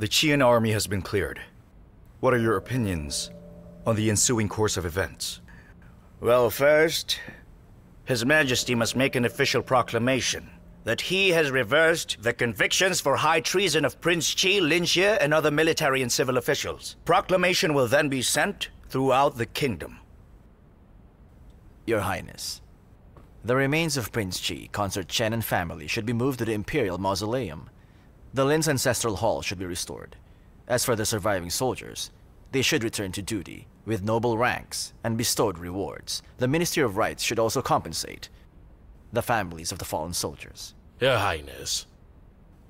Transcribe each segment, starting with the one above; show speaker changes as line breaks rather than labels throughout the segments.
The Qian army has been cleared. What are your opinions on the ensuing course of events?
Well, first, His Majesty must make an official proclamation that he has reversed the convictions for high treason of Prince Qi, Lin Xie, and other military and civil officials. Proclamation will then be sent throughout the kingdom.
Your Highness, the remains of Prince Qi, Consort Chen, and family should be moved to the Imperial Mausoleum. The Lin's ancestral hall should be restored. As for the surviving soldiers, they should return to duty with noble ranks and bestowed rewards. The Ministry of Rights should also compensate the families of the fallen soldiers.
Your Highness,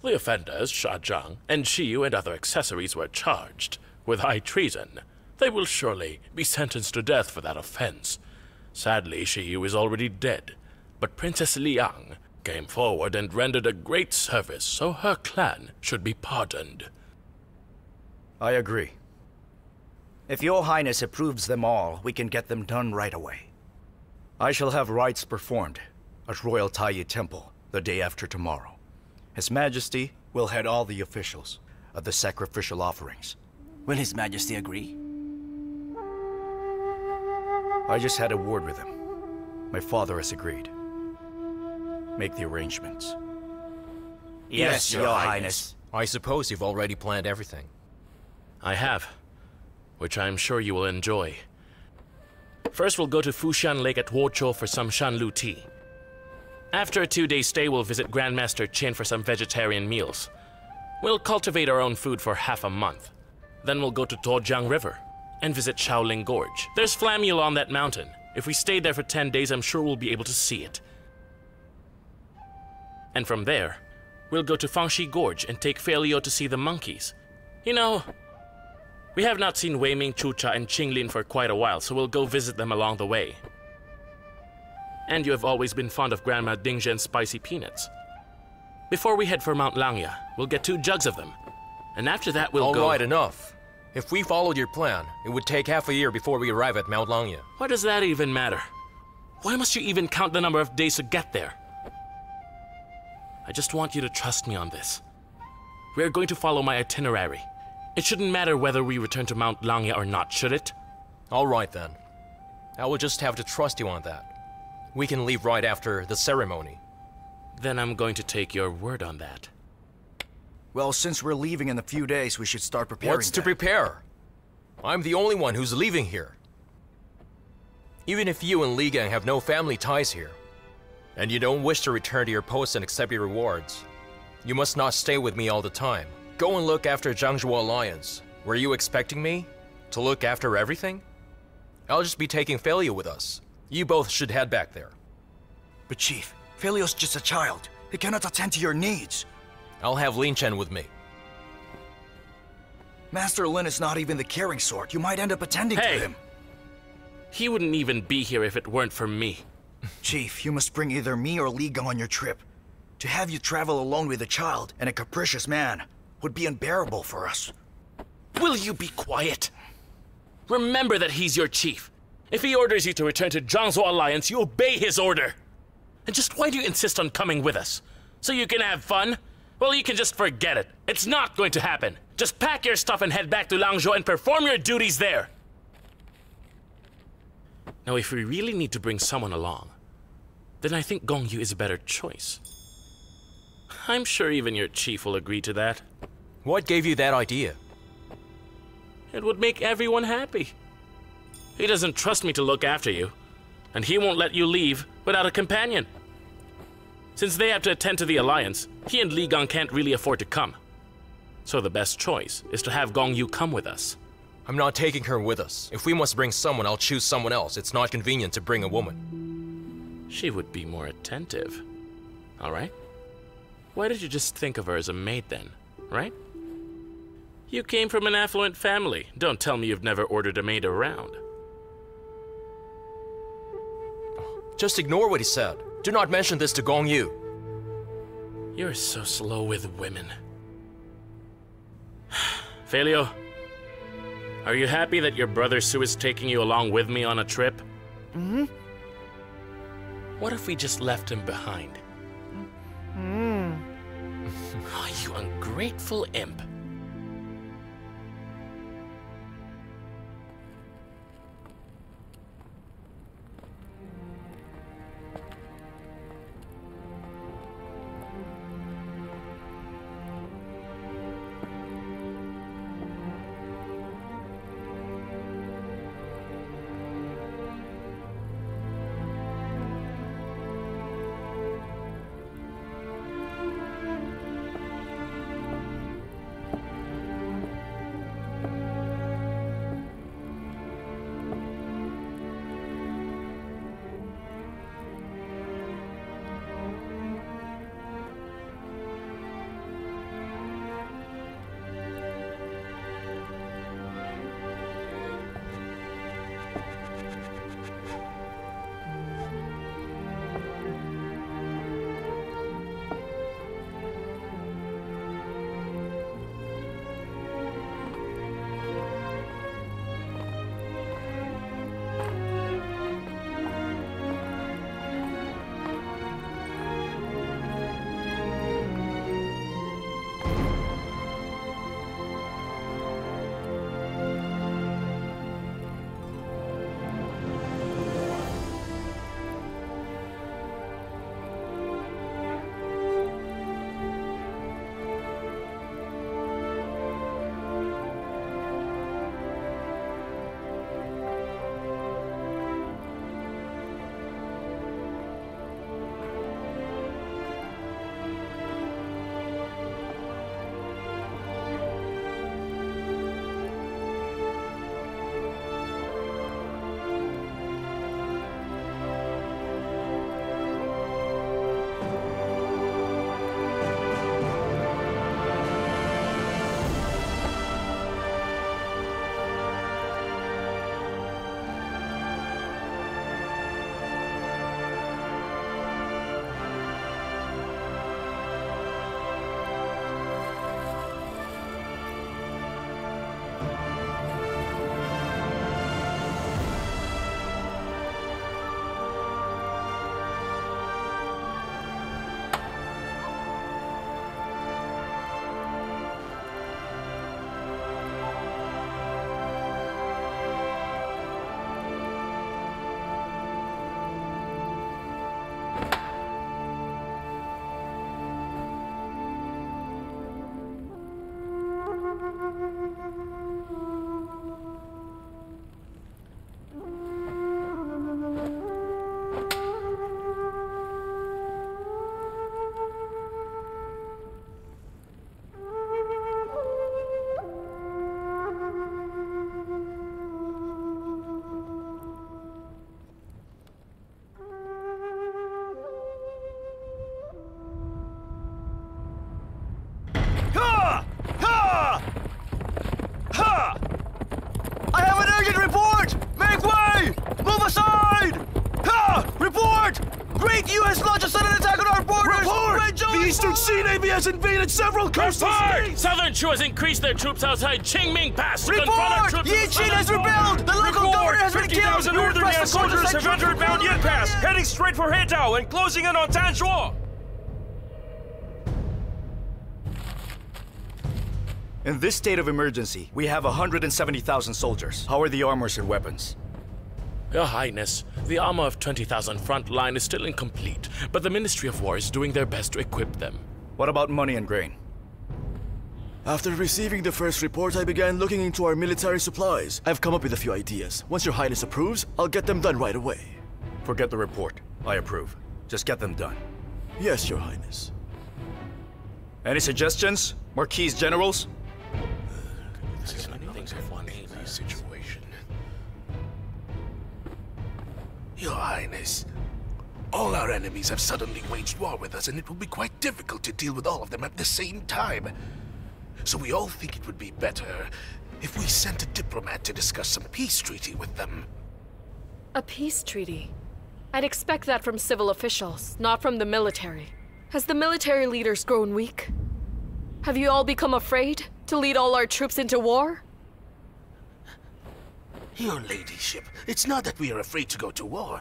the offenders, Sha Zhang and Shiyu and other accessories were charged with high treason. They will surely be sentenced to death for that offense. Sadly, Shiyu is already dead, but Princess Liang came forward and rendered a great service, so her clan should be pardoned.
I agree.
If Your Highness approves them all, we can get them done right away.
I shall have rites performed at Royal Taiyi Temple the day after tomorrow. His Majesty will head all the officials of the sacrificial offerings.
Will His Majesty agree?
I just had a word with him. My father has agreed. Make the arrangements.
Yes, Your Highness.
I suppose you've already planned everything.
I have, which I am sure you will enjoy. First, we'll go to Fushan Lake at Huochou for some Shanlu tea. After a 2-day stay, we'll visit Grandmaster Qin for some vegetarian meals. We'll cultivate our own food for half a month. Then we'll go to Tojiang River and visit Shaoling Gorge. There's Flamule on that mountain. If we stay there for 10 days, I'm sure we'll be able to see it. And from there, we'll go to Fangxi Gorge and take Feilio to see the monkeys. You know, we have not seen Weiming, Chucha, and Qinglin for quite a while, so we'll go visit them along the way. And you have always been fond of Grandma Dingzhen's spicy peanuts. Before we head for Mount Langya, we'll get 2 jugs of them. And after that, we'll go—
All right, enough. If we followed your plan, it would take half a year before we arrive at Mount Langya.
Why does that even matter? Why must you even count the number of days to get there? I just want you to trust me on this. We are going to follow my itinerary. It shouldn't matter whether we return to Mount Langya or not, should it?
All right, then. I will just have to trust you on that. We can leave right after the ceremony.
Then I'm going to take your word on that.
Well, since we're leaving in a few days, we should start preparing.
What's to prepare? I'm the only one who's leaving here. Even if you and Li Gang have no family ties here, and you don't wish to return to your post and accept your rewards, you must not stay with me all the time. Go and look after Jiangzhou Alliance. Were you expecting me to look after everything? I'll just be taking Feilio with us. You both should head back there.
But Chief, Feilio's just a child. He cannot attend to your needs.
I'll have Lin Chen with me.
Master Lin is not even the caring sort. You might end up attending to him.
He wouldn't even be here if it weren't for me.
Chief, you must bring either me or Li Gang on your trip. To have you travel alone with a child and a capricious man would be unbearable for us.
Will you be quiet? Remember that he's your chief. If he orders you to return to Jiangzhou Alliance, you obey his order. And just why do you insist on coming with us? So you can have fun? Well, you can just forget it. It's not going to happen. Just pack your stuff and head back to Langzhou and perform your duties there. Now, if we really need to bring someone along, then I think Gongyu is a better choice. I'm sure even your chief will agree to that.
What gave you that idea?
It would make everyone happy. He doesn't trust me to look after you, and he won't let you leave without a companion. Since they have to attend to the Alliance, he and Li Gang can't really afford to come. So the best choice is to have Gongyu come with us.
I'm not taking her with us. If we must bring someone, I'll choose someone else. It's not convenient to bring a woman.
She would be more attentive. All right? Why did you just think of her as a maid then, right? You came from an affluent family. Don't tell me you've never ordered a maid around.
Just ignore what he said. Do not mention this to Gongyu.
You're so slow with women. Feilio, are you happy that your brother Su is taking you along with me on a trip?
Mm-hmm.
What if we just left him behind?
Mm.
Oh, you ungrateful imp.
Wait! The U.S. launched a sudden attack on our borders!
Report! The Eastern Sea Navy has invaded several coastal states!
Southern Chu has increased their troops outside Qingming Pass to confront our
Report!
troops.
Yi Qin has rebelled! The local governor has been killed!
50,000 Northern Yan soldiers have entered Mount Yan Pass, heading straight for Heitao and closing in on Tanzhuo!
In this state of emergency, we have 170,000 soldiers. How are the armors and weapons?
Your Highness, the armor of 20,000 front line is still incomplete, but the Ministry of War is doing their best to equip them.
What about money and grain?
After receiving the first report, I began looking into our military supplies. I've come up with a few ideas. Once Your Highness approves, I'll get them done right away.
Forget the report. I approve. Just get them done.
Yes, Your Highness.
Any suggestions, Marquis Generals?
Situation. Your Highness, all our enemies have suddenly waged war with us, and it will be quite difficult to deal with all of them at the same time. So we all think it would be better if we sent a diplomat to discuss some peace treaty with them.
A peace treaty? I'd expect that from civil officials, not from the military. Has the military leaders grown weak? Have you all become afraid to lead all our troops into war?
Your Ladyship, it's not that we are afraid to go to war.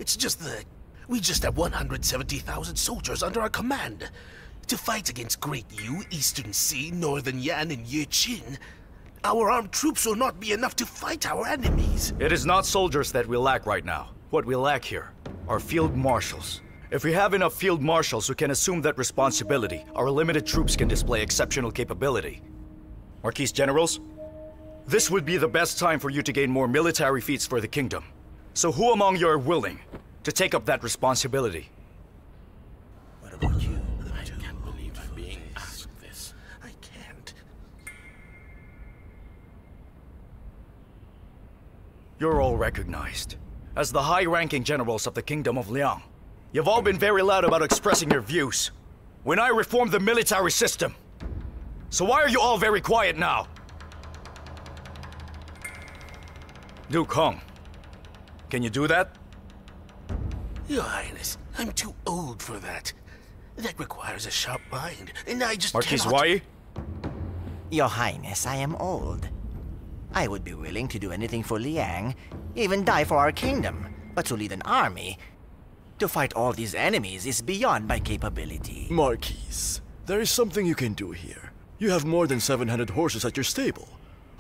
It's just that we just have 170,000 soldiers under our command. To fight against Great Yu, Eastern Sea, Northern Yan, and Yi Qin, our armed troops will not be enough to fight our enemies.
It is not soldiers that we lack right now. What we lack here are field marshals. If we have enough field marshals who can assume that responsibility, our limited troops can display exceptional capability. Marquis Generals, this would be the best time for you to gain more military feats for the kingdom. So who among you are willing to take up that responsibility?
What about you? I can't believe I'm being asked this. I can't.
You're all recognized as the high-ranking generals of the Kingdom of Liang. You've all been very loud about expressing your views when I reformed the military system. So why are you all very quiet now? Duke Hong, can you do that?
Your Highness, I'm too old for that. That requires a sharp mind, and I just
Marquis
cannot...
Wai?
Your Highness, I am old. I would be willing to do anything for Liang, even die for our kingdom. But to lead an army, to fight all these enemies is beyond my capability.
Marquis, there is something you can do here. You have more than 700 horses at your stable.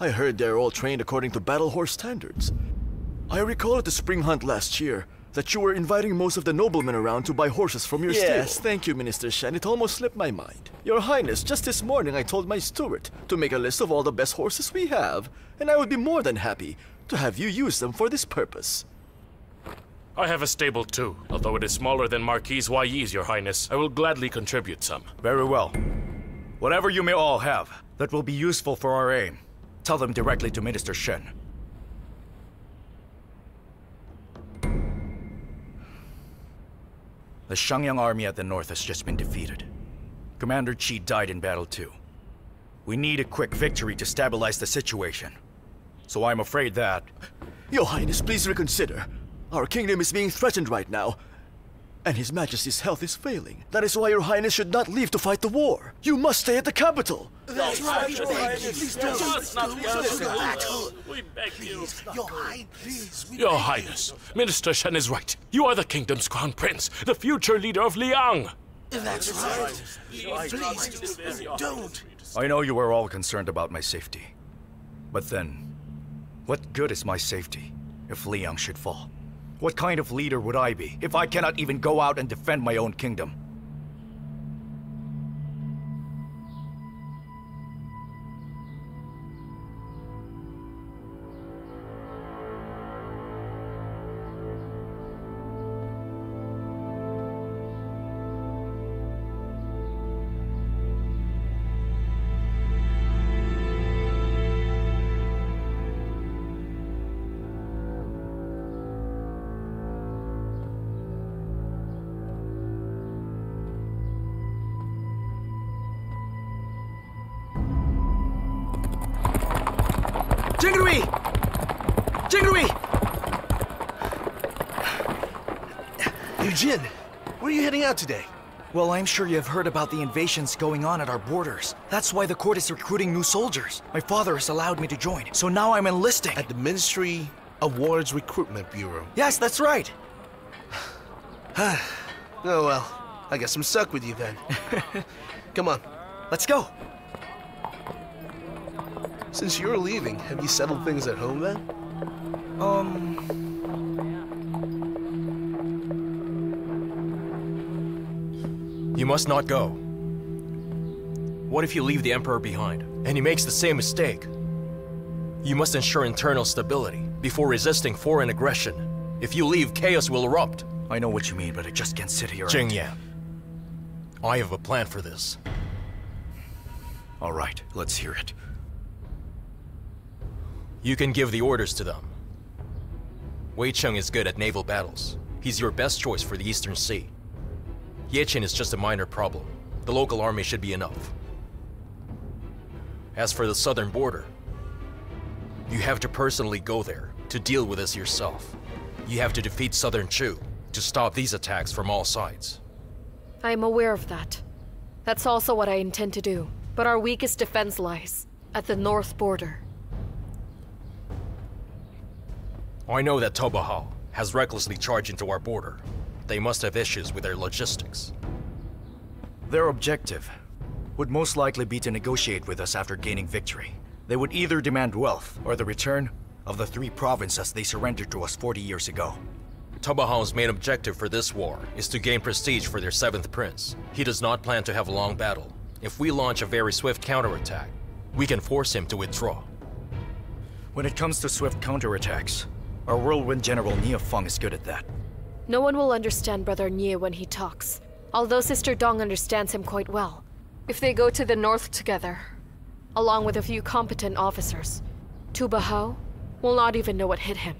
I heard they're all trained according to battle horse standards. I recall at the spring hunt last year that you were inviting most of the noblemen around to buy horses from your stable. Yes, thank you, Minister Shen. It almost slipped my mind. Your Highness, just this morning I told my steward to make a list of all the best horses we have, and I would be more than happy to have you use them for this purpose.
I have a stable too, although it is smaller than Marquis Wai's, Your Highness. I will gladly contribute some.
Very well. Whatever you may all have that will be useful for our aim, tell them directly to Minister Shen. The Shangyang army at the north has just been defeated. Commander Qi died in battle too. We need a quick victory to stabilize the situation. So I'm afraid that...
Your Highness, please reconsider. Our kingdom is being threatened right now, and His Majesty's health is failing. That is why Your Highness should not leave to fight the war. You must stay at the capital.
That's right, Your Highness. Please don't
We beg you.
Your Highness, please.
Your Highness, Minister Shen is right. You are the kingdom's crown prince, the future leader of Liang.
That's right. Please, don't.
I know you are all concerned about my safety. But then, what good is my safety if Liang should fall? What kind of leader would I be if I cannot even go out and defend my own kingdom?
Jingrui! Jingrui!
Eugene, Where are you heading out today?
Well, I'm sure you've heard about the invasions going on at our borders. That's why the court is recruiting new soldiers. My father has allowed me to join, so now I'm enlisting.
At the Ministry of War's Recruitment Bureau.
Yes, that's right.
Oh well, I guess I'm stuck with you then. Come on.
Let's go.
Since you're leaving, have you settled things at home then?
You must not go. What if you leave the Emperor behind, and he makes the same mistake? You must ensure internal stability before resisting foreign aggression. If you leave, chaos will erupt.
I know what you mean, but I just can't sit here.
Jingyan, I have a plan for this.
All right, let's hear it.
You can give the orders to them. Wei Cheng is good at naval battles. He's your best choice for the Eastern Sea. Yechin is just a minor problem. The local army should be enough. As for the southern border, you have to personally go there to deal with this yourself. You have to defeat Southern Chu to stop these attacks from all sides.
I am aware of that. That's also what I intend to do. But our weakest defense lies at the north border.
I know that Tobahal has recklessly charged into our border. They must have issues with their logistics.
Their objective would most likely be to negotiate with us after gaining victory. They would either demand wealth or the return of the 3 provinces they surrendered to us 40 years ago.
Tobahal's main objective for this war is to gain prestige for their 7th prince. He does not plan to have a long battle. If we launch a very swift counterattack, we can force him to withdraw.
When it comes to swift counterattacks, our whirlwind general Nie Feng is good at that.
No one will understand Brother Nie when he talks, although Sister Dong understands him quite well. If they go to the north together, along with a few competent officers, Tu Bahao will not even know what hit him.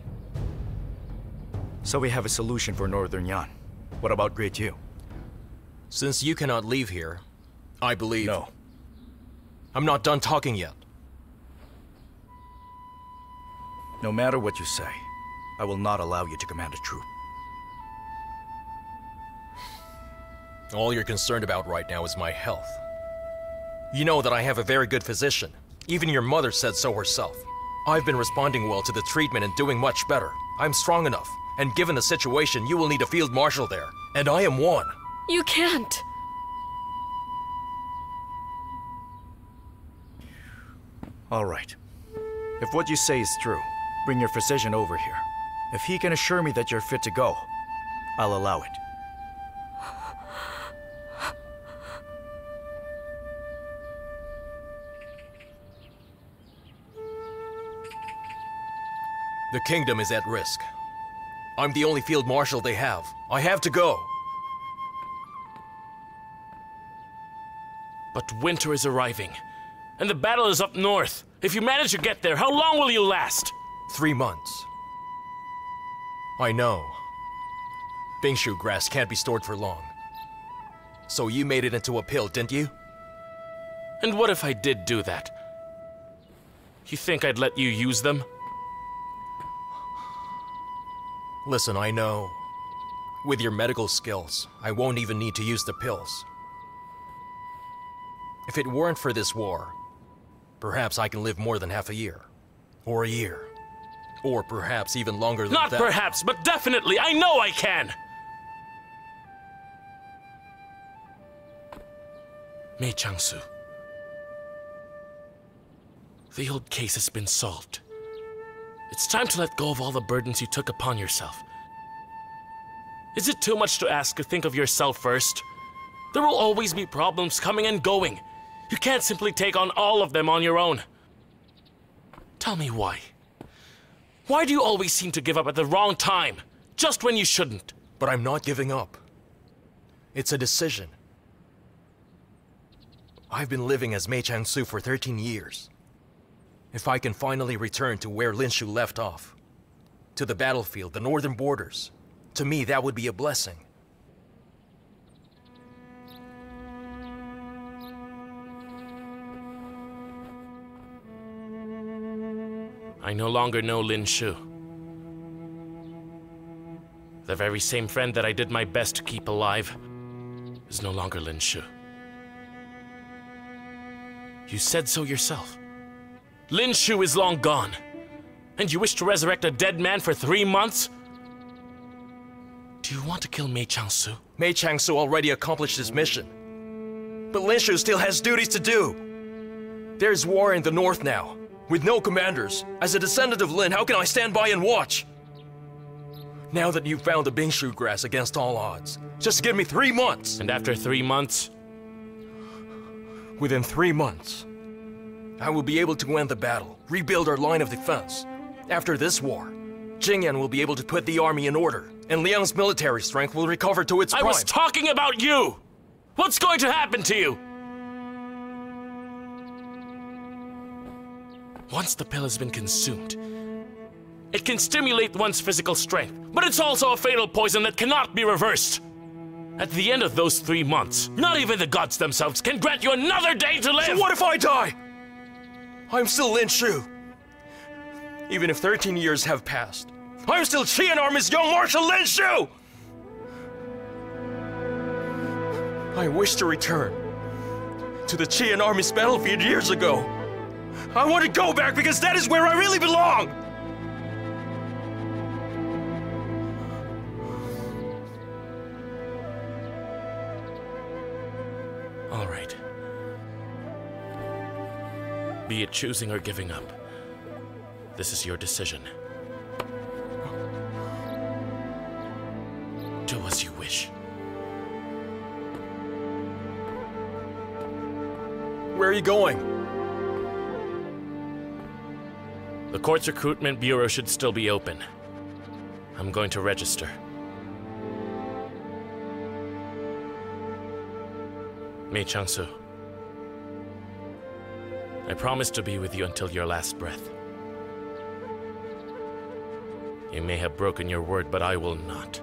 So we have a solution for Northern Yan. What about Great Yu?
Since you cannot leave here, I believe...
No.
I'm not done talking yet.
No matter what you say, I will not allow you to command a troop.
All you're concerned about right now is my health. You know that I have a very good physician. Even your mother said so herself. I've been responding well to the treatment and doing much better. I'm strong enough, and given the situation, you will need a field marshal there. And I am one.
You can't!
All right. If what you say is true, bring your physician over here. If he can assure me that you're fit to go, I'll allow it.
The kingdom is at risk. I'm the only field marshal they have. I have to go.
But winter is arriving, and the battle is up north. If you manage to get there, how long will you last?
3 months. I know. Bingshu grass can't be stored for long. So you made it into a pill, didn't you?
And what if I did do that? You think I'd let you use them?
Listen, I know. With your medical skills, I won't even need to use the pills. If it weren't for this war, perhaps I can live more than half a year. Or a year. Or perhaps even longer than that.
Not perhaps, but definitely, I know I can! Meichangsu. The old case has been solved. It's time to let go of all the burdens you took upon yourself. Is it too much to ask to think of yourself first? There will always be problems coming and going. You can't simply take on all of them on your own. Tell me why. Why do you always seem to give up at the wrong time, just when you shouldn't?
But I'm not giving up. It's a decision. I've been living as Meichangsu for 13 years. If I can finally return to where Linshu left off, to the battlefield, the northern borders, to me that would be a blessing. I
no longer know Linshu. The very same friend that I did my best to keep alive is no longer Lin Shu. You said so yourself. Lin Shu is long gone. And you wish to resurrect a dead man for 3 months? Do you want to kill Meichangsu?
Meichangsu already accomplished his mission. But Lin Shu still has duties to do. There's war in the north now, with no commanders. As a descendant of Lin, how can I stand by and watch? Now that you've found the Bingshu grass against all odds, just give me 3 months.
And after 3 months?
Within 3 months, I will be able to end the battle, rebuild our line of defense. After this war, Jingyan will be able to put the army in order, and Liang's military strength will recover to its prime.
I was talking about you! What's going to happen to you? Once the pill has been consumed, it can stimulate one's physical strength, but it's also a fatal poison that cannot be reversed. At the end of those 3 months, not even the gods themselves can grant you another day to live!
So what if I die? I'm still Lin Shu. Even if 13 years have passed, I'm still HaiYan Army's young Marshal Lin Shu! I wish to return to the HaiYan Army's battlefield years ago. I want to go back because that is where I really belong!
All right. Be it choosing or giving up, this is your decision. Do as you wish.
Where are you going?
The court's recruitment bureau should still be open. I'm going to register. Meichangsu, I promise to be with you until your last breath. You may have broken your word, but I will not.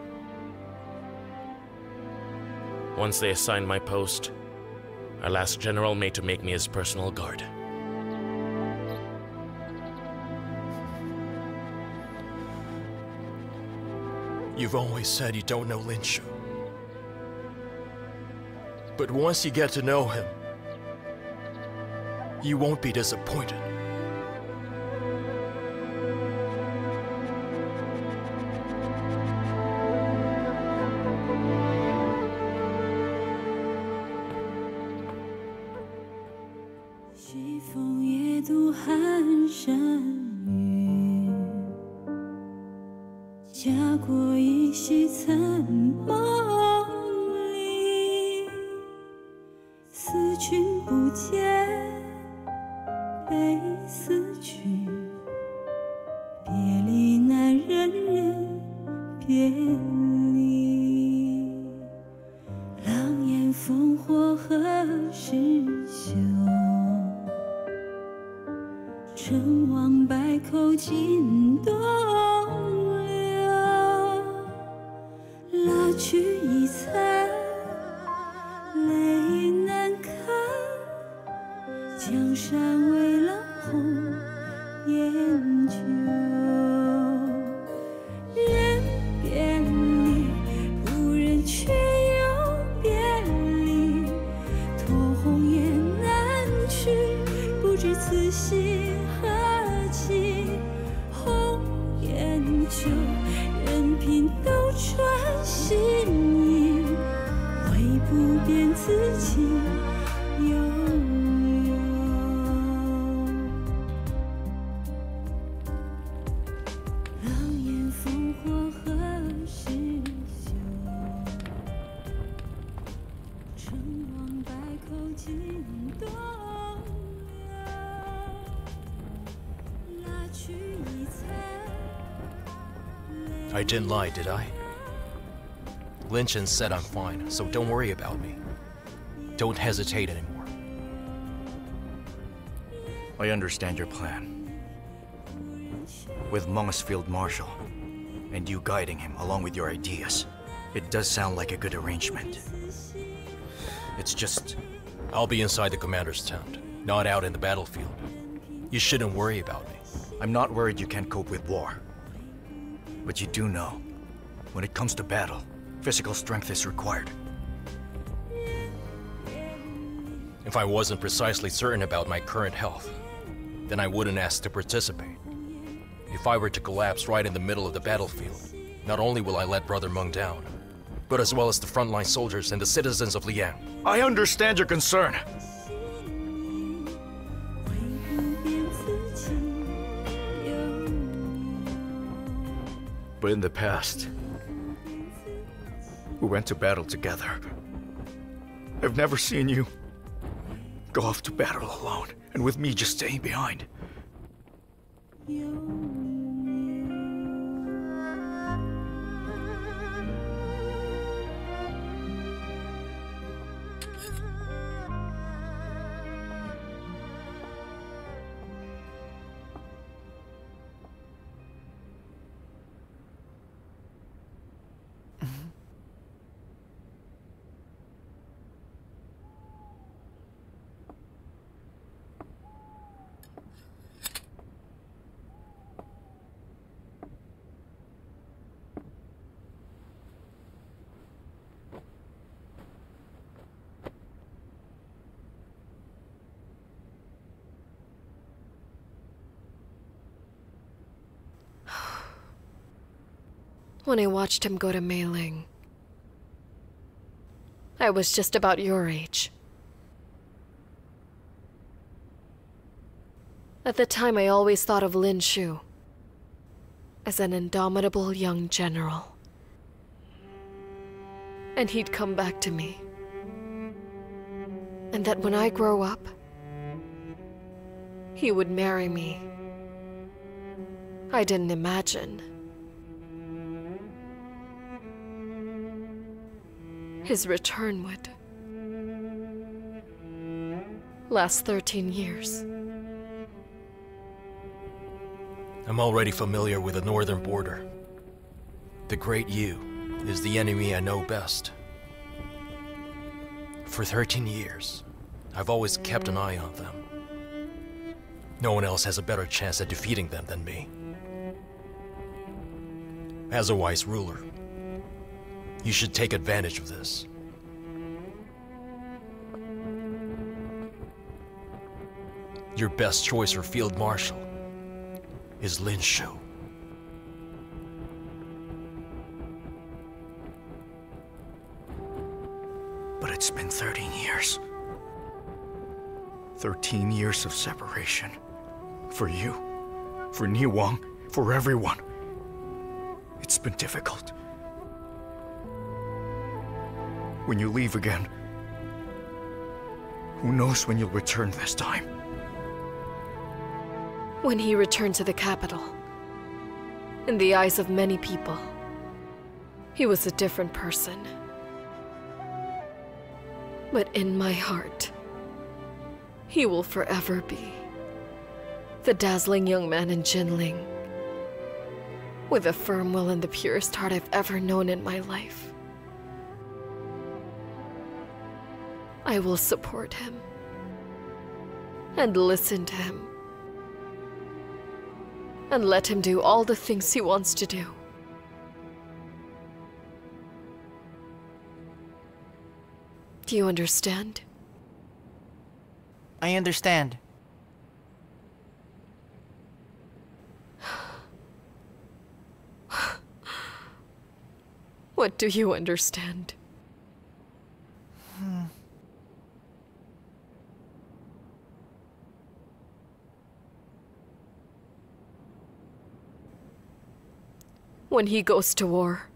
Once they assign my post, our last general made to make me his personal guard.
You've always said you don't know Lin Shu. But once you get to know him, you won't be disappointed. I didn't lie, did I? Lin Chen said I'm fine, so don't worry about me. Don't hesitate anymore.
I understand your plan. With Meng's field marshal, and you guiding him along with your ideas, it does sound like a good arrangement. It's just...
I'll be inside the commander's tent, not out in the battlefield. You shouldn't worry about me.
I'm not worried you can't cope with war. But you do know, when it comes to battle, physical strength is required.
If I wasn't precisely certain about my current health, then I wouldn't ask to participate. If I were to collapse right in the middle of the battlefield, not only will I let Brother Meng down, but as well as the frontline soldiers and the citizens of Liang.
I understand your concern. But in the past, we went to battle together. I've never seen you go off to battle alone, and with me just staying behind.
When I watched him go to Meiling, I was just about your age. At the time, I always thought of Lin Shu as an indomitable young general. And he'd come back to me. And that when I grow up, he would marry me. I didn't imagine his return would last 13 years.
I'm already familiar with the northern border. The Great Yu is the enemy I know best. For 13 years, I've always kept an eye on them. No one else has a better chance at defeating them than me. As a wise ruler, you should take advantage of this. Your best choice for Field Marshal is Lin Shu.
But it's been 13 years. 13 years of separation. For you, for Niwang, for everyone. It's been difficult. When you leave again, who knows when you'll return this time?
When he returned to the capital, in the eyes of many people, he was a different person. But in my heart, he will forever be the dazzling young man in Jinling, with a firm will and the purest heart I've ever known in my life. I will support him and listen to him and let him do all the things he wants to do. Do you understand?
I understand.
What do you understand? When he goes to war,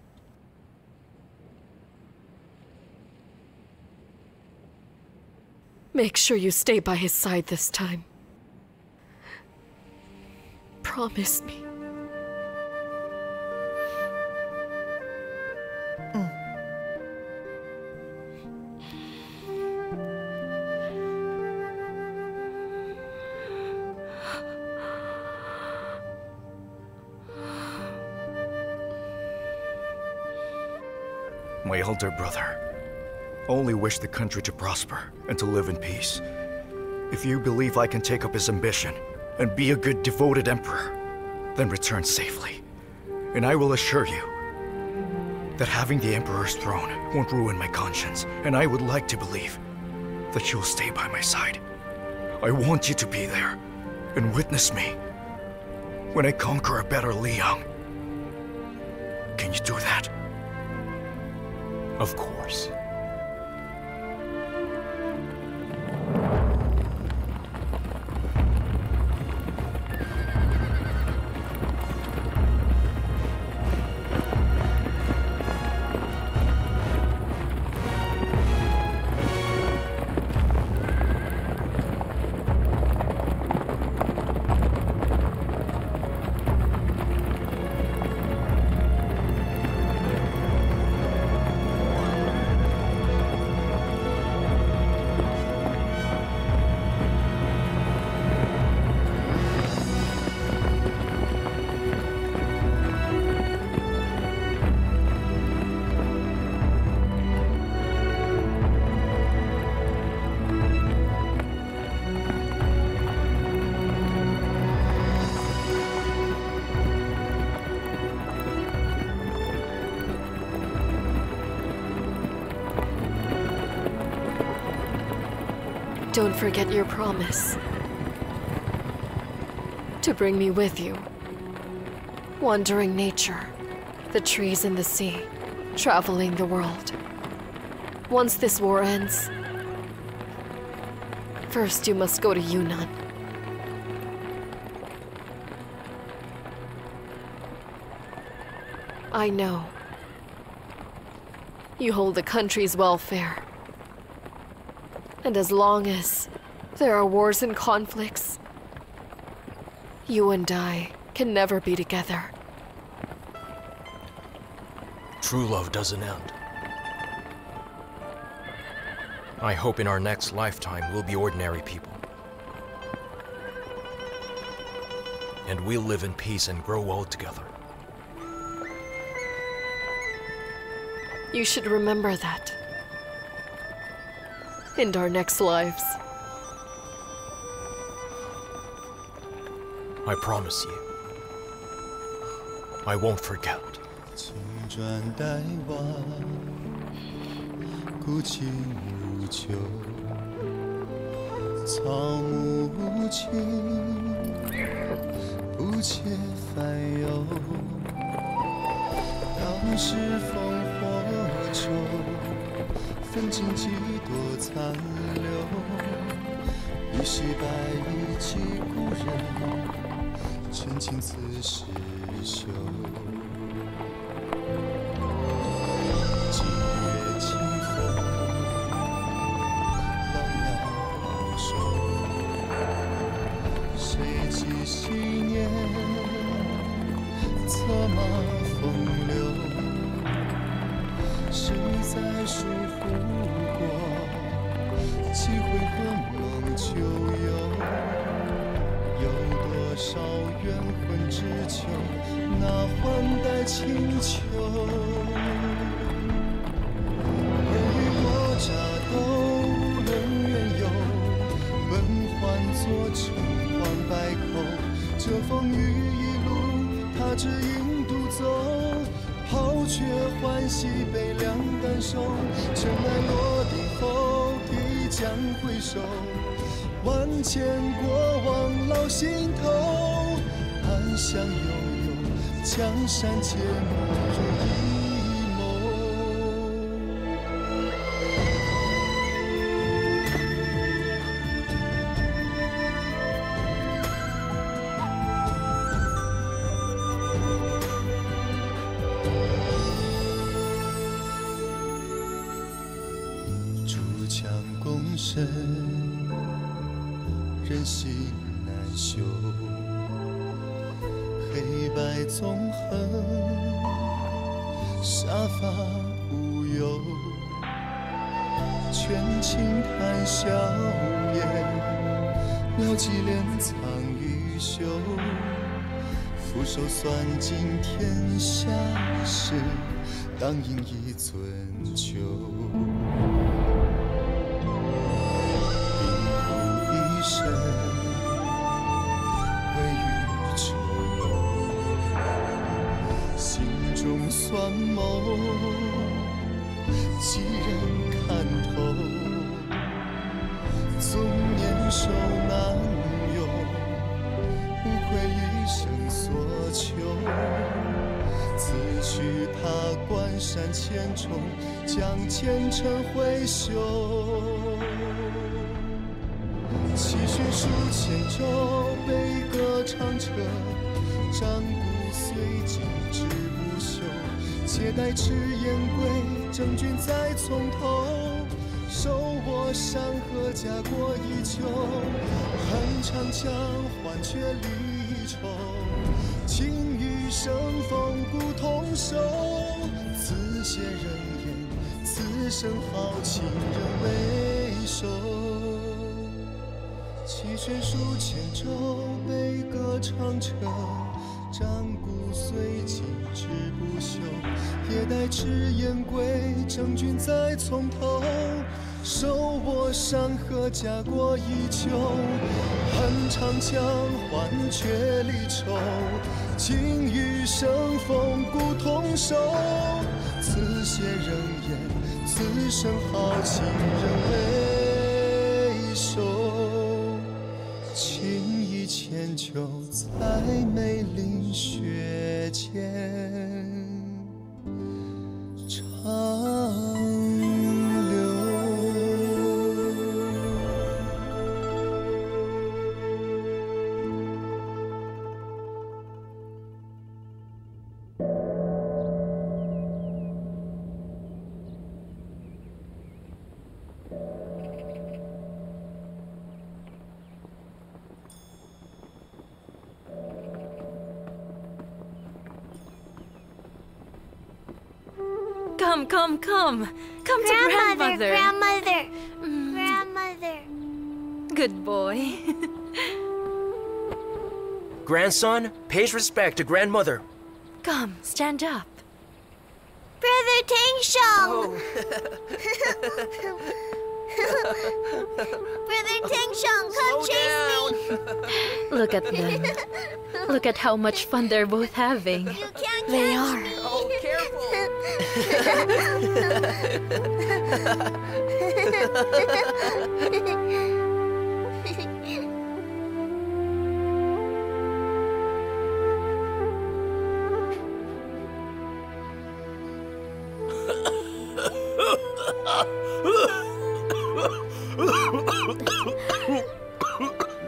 make sure you stay by his side this time. Promise me.
My elder brother only wished the country to prosper and to live in peace. If you believe I can take up his ambition and be a good, devoted emperor, then return safely. And I will assure you, that having the Emperor's throne won't ruin my conscience, and I would like to believe that you'll stay by my side. I want you to be there and witness me when I conquer a better Liang. Can you do that?
Of course.
Don't forget your promise to bring me with you. Wandering nature, the trees and the sea, traveling the world. Once this war ends, first you must go to Yunnan. I know you hold the country's welfare. And as long as there are wars and conflicts, you and I can never be together.
True love doesn't end. I hope in our next lifetime we'll be ordinary people. And we'll live in peace and grow old together.
You should remember that. In our next lives.
I promise you, I won't forget.
青砖黛瓦，古琴无求，草木无情，不切烦忧。当时烽火中，分尽几多残留，一袭白衣寄故人，陈情此时休。几月清风，老鸟保守，谁记昔年策马风流？谁在疏忽过几回合梦秋游？有多少冤魂只求那换代清秋？尔虞我诈都论缘由，本换作成换百口。这风雨一路，他只影独走。抛却欢喜悲凉感受，尘埃落定后必将回首。万千过往老心头，暗香悠悠，江山皆梦如一梦。筑墙共生，人心难修，黑白纵横，杀伐无忧。劝轻谈笑颜，聊几帘藏于袖。俯首算尽天下事，当饮一樽酒。生未雨绸缪，心中算谋，几人看透。纵年少难有，无愧一生所求。此去踏关山千重，将前尘挥袖。七旬数千舟，悲歌长彻，战骨虽尽志不休。且待赤焰归，征军再从头。手握山河，家国依旧。恨长枪，换却离愁。情与生，风骨同守。此血人言，此生豪情人为首。七旬数千舟，悲歌长彻。战骨虽尽志不休，也待赤焰归，征军再从头。手握山河，家国依旧。恨长枪，换却离愁。情与生，风骨同守。此血人言，此生豪情人为首。情义千秋，在梅林雪间长流。
Come. Come to grandmother.
Grandmother.
Good boy.
Grandson, pays respect to grandmother.
Come, stand up.
Brother Tengshong! Brother Tengshong, come chase me!
Look at them. Look at how much fun they're both having.
You can't
They
catch
are.
me!
Oh, careful!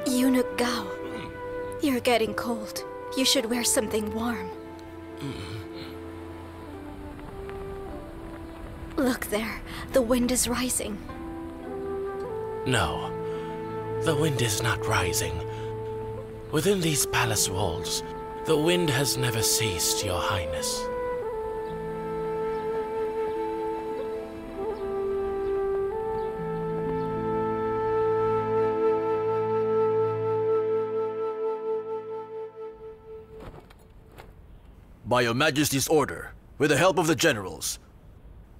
Eunuch Gao, you're getting cold. You should wear something warm. Look there, the wind is rising.
No, the wind is not rising. Within these palace walls, the wind has never ceased, Your Highness.
By Your Majesty's order, with the help of the generals,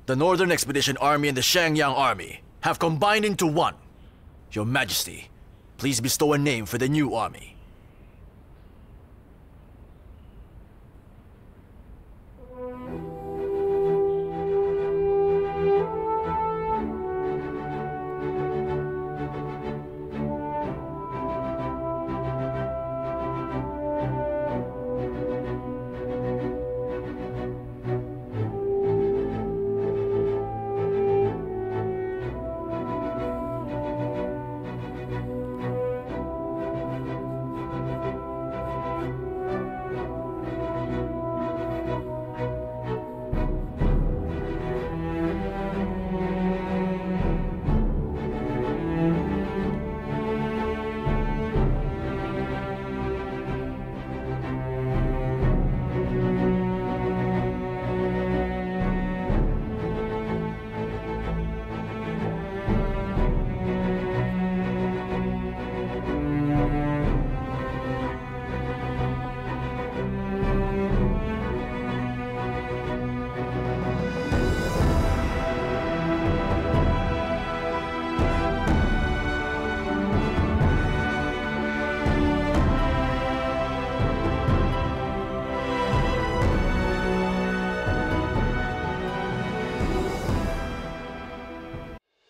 the Northern Expedition Army and the Shangyang Army have combined into one. Your Majesty, please bestow a name for the new army.